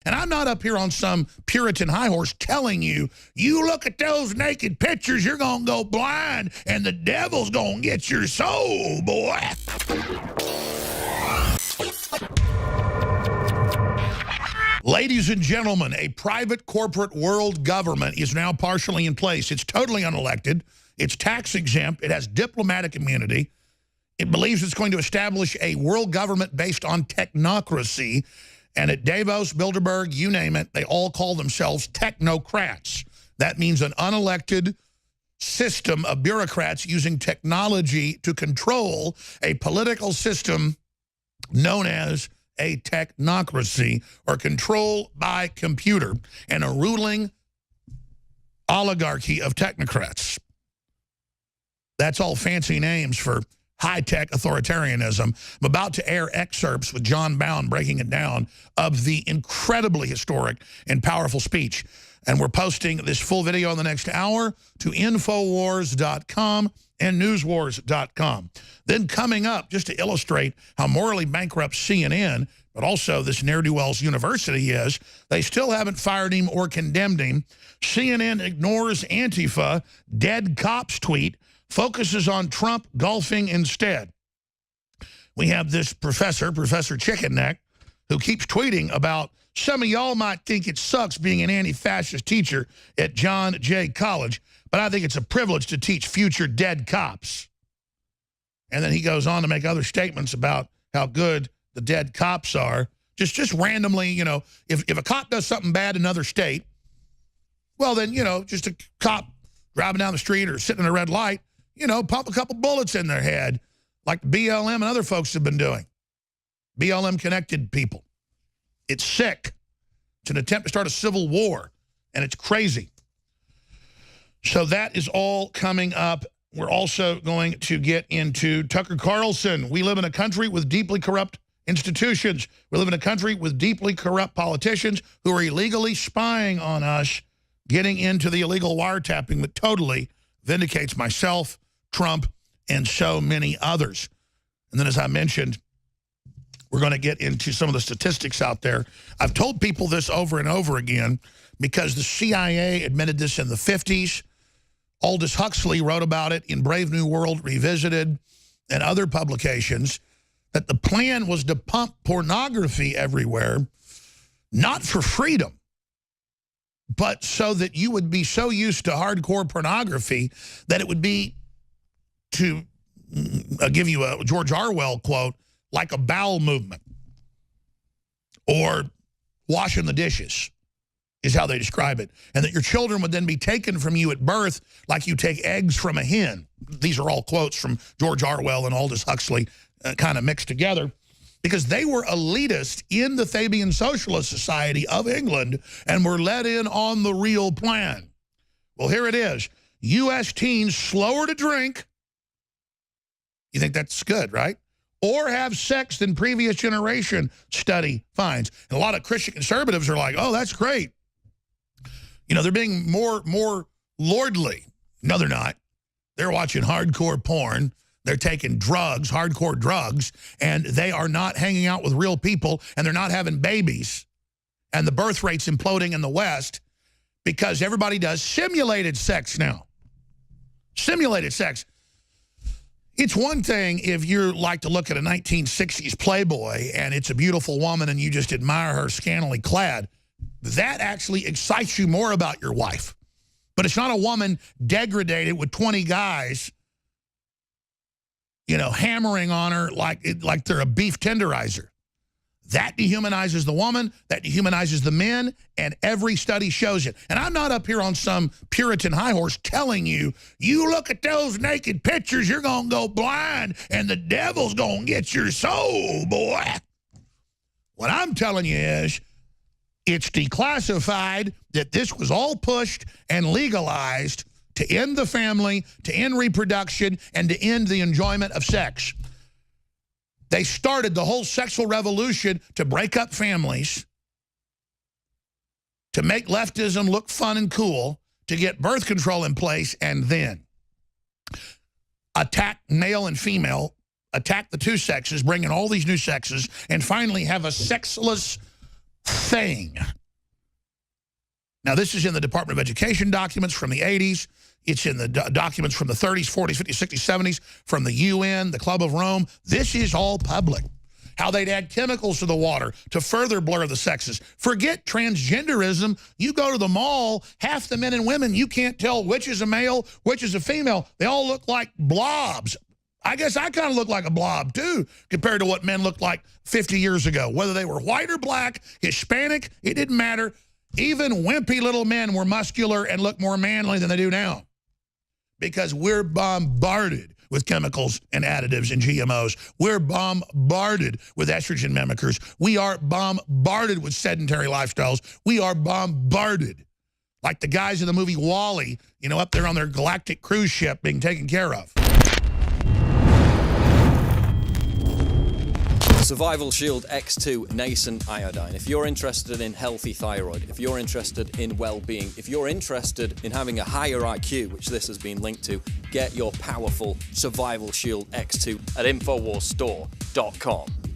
And I'm not up here on some Puritan high horse telling you, you look at those naked pictures, you're going to go blind, and the devil's going to get your soul, boy. Ladies and gentlemen, a private corporate world government is now partially in place. It's totally unelected. It's tax exempt. It has diplomatic immunity. It believes it's going to establish a world government based on technocracy. And at Davos, Bilderberg, you name it, they all call themselves technocrats. That means an unelected system of bureaucrats using technology to control a political system known as a technocracy, or control by computer, and a ruling oligarchy of technocrats. That's all fancy names for high-tech authoritarianism. I'm about to air excerpts with John Bound breaking it down of the incredibly historic and powerful speech. And we're posting this full video in the next hour to Infowars.com and Newswars.com. Then coming up, just to illustrate how morally bankrupt CNN, but also this ne'er-do-wells university is, they still haven't fired him or condemned him. CNN ignores Antifa, dead cops tweet, focuses on Trump golfing instead. We have this Professor Chicken Neck, who keeps tweeting about, some of y'all might think it sucks being an anti-fascist teacher at John Jay College, but I think it's a privilege to teach future dead cops. And then he goes on to make other statements about how good the dead cops are. Just randomly, you know, if a cop does something bad in another state, well then, you know, just a cop driving down the street or sitting in a red light, you know, pop a couple bullets in their head like BLM and other folks have been doing. BLM-connected people. It's sick. It's an attempt to start a civil war, and it's crazy. So that is all coming up. We're also going to get into Tucker Carlson. We live in a country with deeply corrupt institutions. We live in a country with deeply corrupt politicians who are illegally spying on us, getting into the illegal wiretapping that totally vindicates myself, Trump, and so many others. And then, as I mentioned, we're going to get into some of the statistics out there. I've told people this over and over again because the CIA admitted this in the 50s. Aldous Huxley wrote about it in Brave New World Revisited and other publications, that the plan was to pump pornography everywhere, not for freedom, but so that you would be so used to hardcore pornography that it would be, to give you a George Orwell quote, like a bowel movement or washing the dishes is how they describe it. And that your children would then be taken from you at birth like you take eggs from a hen. These are all quotes from George Orwell and Aldous Huxley kind of mixed together, because they were elitist in the Fabian Socialist Society of England and were let in on the real plan. Well, here it is. U.S. teens slower to drink. You think that's good, right? Or have sex than previous generation, study finds. And a lot of Christian conservatives are like, oh, that's great. You know, they're being more lordly. No, they're not. They're watching hardcore porn. They're taking drugs, hardcore drugs, and they are not hanging out with real people, and they're not having babies. And the birth rate's imploding in the West because everybody does simulated sex now. Simulated sex. It's one thing if you like to look at a 1960s Playboy and it's a beautiful woman and you just admire her scantily clad. That actually excites you more about your wife. But it's not a woman degraded with 20 guys, you know, hammering on her like they're a beef tenderizer. That dehumanizes the woman, that dehumanizes the men, and every study shows it. And I'm not up here on some Puritan high horse telling you, you look at those naked pictures, you're going to go blind, and the devil's going to get your soul, boy. What I'm telling you is, it's declassified that this was all pushed and legalized to end the family, to end reproduction, and to end the enjoyment of sex. They started the whole sexual revolution to break up families, to make leftism look fun and cool, to get birth control in place, and then attack male and female, attack the two sexes, bring in all these new sexes, and finally have a sexless thing. Now, this is in the Department of Education documents from the 80s. It's in the documents from the 30s, 40s, 50s, 60s, 70s, from the UN, the Club of Rome. This is all public. How they'd add chemicals to the water to further blur the sexes. Forget transgenderism. You go to the mall, half the men and women, you can't tell which is a male, which is a female. They all look like blobs. I guess I kind of look like a blob, too, compared to what men looked like 50 years ago. Whether they were white or black, Hispanic, it didn't matter. Even wimpy little men were muscular and looked more manly than they do now. Because we're bombarded with chemicals and additives and GMOs. We're bombarded with estrogen mimickers. We are bombarded with sedentary lifestyles. We are bombarded. Like the guys in the movie WALL-E, you know, up there on their galactic cruise ship being taken care of. Survival Shield X2 Nascent Iodine. If you're interested in healthy thyroid, if you're interested in well-being, if you're interested in having a higher IQ, which this has been linked to, get your powerful Survival Shield X2 at InfoWarsStore.com.